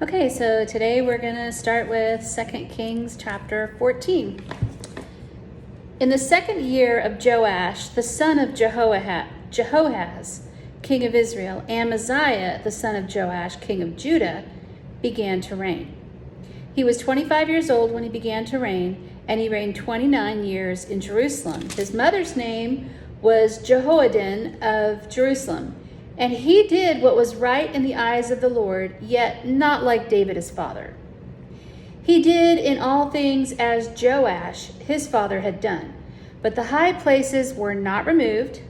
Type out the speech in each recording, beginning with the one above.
Okay, so today we're going to start with 2 Kings chapter 14. In the second year of Joash, the son of Jehoahaz, king of Israel, Amaziah, the son of Joash, king of Judah, began to reign. He was 25 years old when he began to reign, and he reigned 29 years in Jerusalem. His mother's name was Jehoaddan of Jerusalem. And he did what was right in the eyes of the Lord, yet not like David his father. He did in all things as Joash his father had done. But the high places were not removed.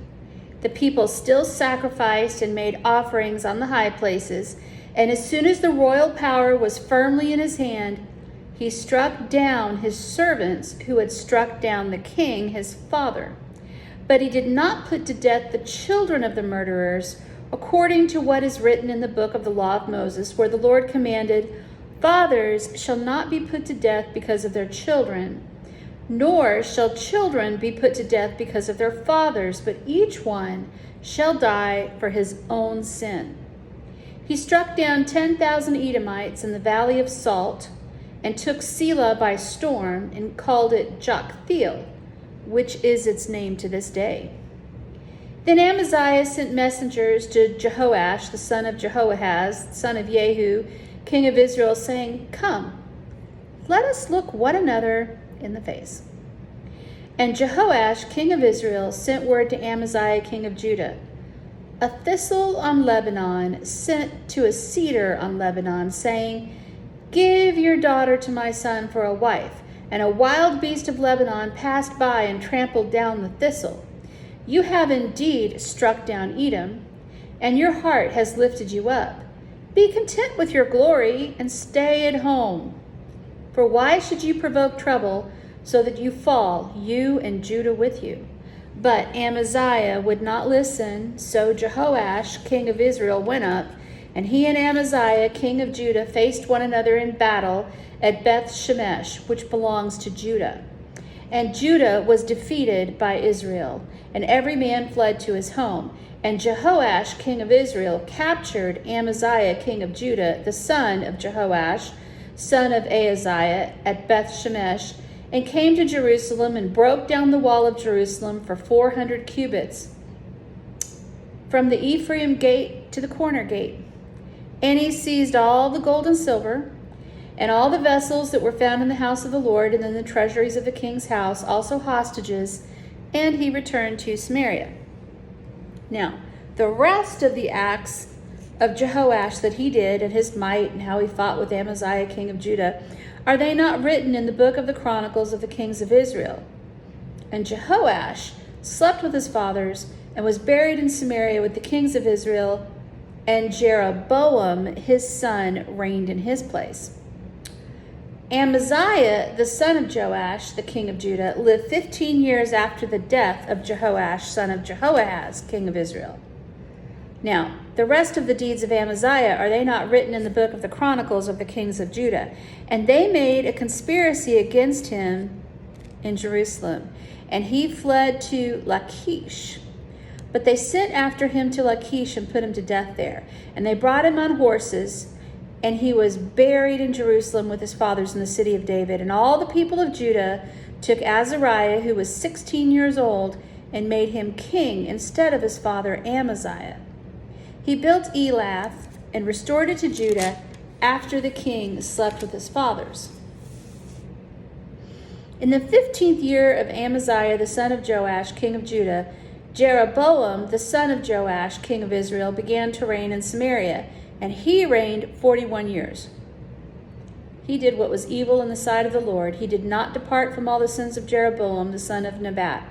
The people still sacrificed and made offerings on the high places. And as soon as the royal power was firmly in his hand, he struck down his servants who had struck down the king his father. But he did not put to death the children of the murderers, according to what is written in the book of the law of Moses, where the Lord commanded, "Fathers shall not be put to death because of their children, nor shall children be put to death because of their fathers, but each one shall die for his own sin." He struck down 10,000 Edomites in the valley of Salt, and took Selah by storm, and called it Joktheel, which is its name to this day. Then Amaziah sent messengers to Jehoash, the son of Jehoahaz, son of Jehu, king of Israel, saying, "Come, let us look one another in the face." And Jehoash, king of Israel, sent word to Amaziah, king of Judah, "A thistle on Lebanon sent to a cedar on Lebanon, saying, 'Give your daughter to my son for a wife.' And a wild beast of Lebanon passed by and trampled down the thistle. You have indeed struck down Edom, and your heart has lifted you up. Be content with your glory and stay at home. For why should you provoke trouble so that you fall, you and Judah with you?" But Amaziah would not listen, so Jehoash, king of Israel, went up, and he and Amaziah, king of Judah, faced one another in battle at Beth Shemesh, which belongs to Judah. And Judah was defeated by Israel, and every man fled to his home. And Jehoash, king of Israel, captured Amaziah, king of Judah, the son of Jehoash, son of Ahaziah, at Beth Shemesh, and came to Jerusalem and broke down the wall of Jerusalem for 400 cubits, from the Ephraim gate to the corner gate. And he seized all the gold and silver, and all the vessels that were found in the house of the Lord, and in the treasuries of the king's house, also hostages, and he returned to Samaria. Now, the rest of the acts of Jehoash that he did, and his might, and how he fought with Amaziah, king of Judah, are they not written in the book of the Chronicles of the kings of Israel? And Jehoash slept with his fathers, and was buried in Samaria with the kings of Israel, and Jeroboam his son reigned in his place. Amaziah, the son of Joash, the king of Judah, lived 15 years after the death of Jehoash, son of Jehoahaz, king of Israel. Now, the rest of the deeds of Amaziah, are they not written in the book of the Chronicles of the kings of Judah? And they made a conspiracy against him in Jerusalem, and he fled to Lachish. But they sent after him to Lachish and put him to death there. And they brought him on horses, and he was buried in Jerusalem with his fathers in the city of David. And all the people of Judah took Azariah, who was 16 years old, and made him king instead of his father Amaziah. He built Elath and restored it to Judah after the king slept with his fathers. In the 15th year of Amaziah, the son of Joash, king of Judah, Jeroboam, the son of Joash, king of Israel, began to reign in Samaria, and he reigned 41 years. He did what was evil in the sight of the Lord. He did not depart from all the sins of Jeroboam, the son of Nebat,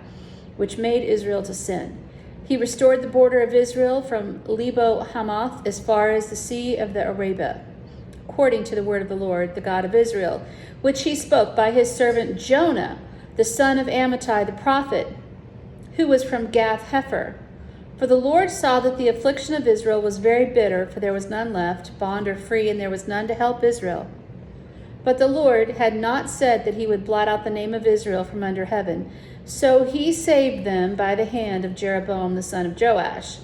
which made Israel to sin. He restored the border of Israel from Lebo Hamath as far as the sea of the Arabah, according to the word of the Lord, the God of Israel, which he spoke by his servant Jonah, the son of Amittai the prophet, who was from Gath Hepher. For the Lord saw that the affliction of Israel was very bitter, for there was none left, bond or free, and there was none to help Israel. But the Lord had not said that he would blot out the name of Israel from under heaven. So he saved them by the hand of Jeroboam the son of Joash.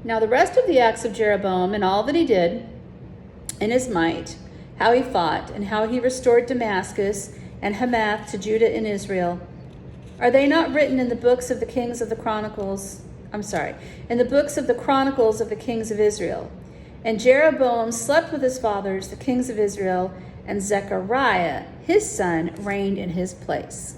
Now the rest of the acts of Jeroboam and all that he did, and his might, how he fought, and how he restored Damascus and Hamath to Judah and Israel. Are they not written in the books of the kings of the Chronicles? In the books of the Chronicles of the kings of Israel. And Jeroboam slept with his fathers, the kings of Israel, and Zechariah, his son, reigned in his place.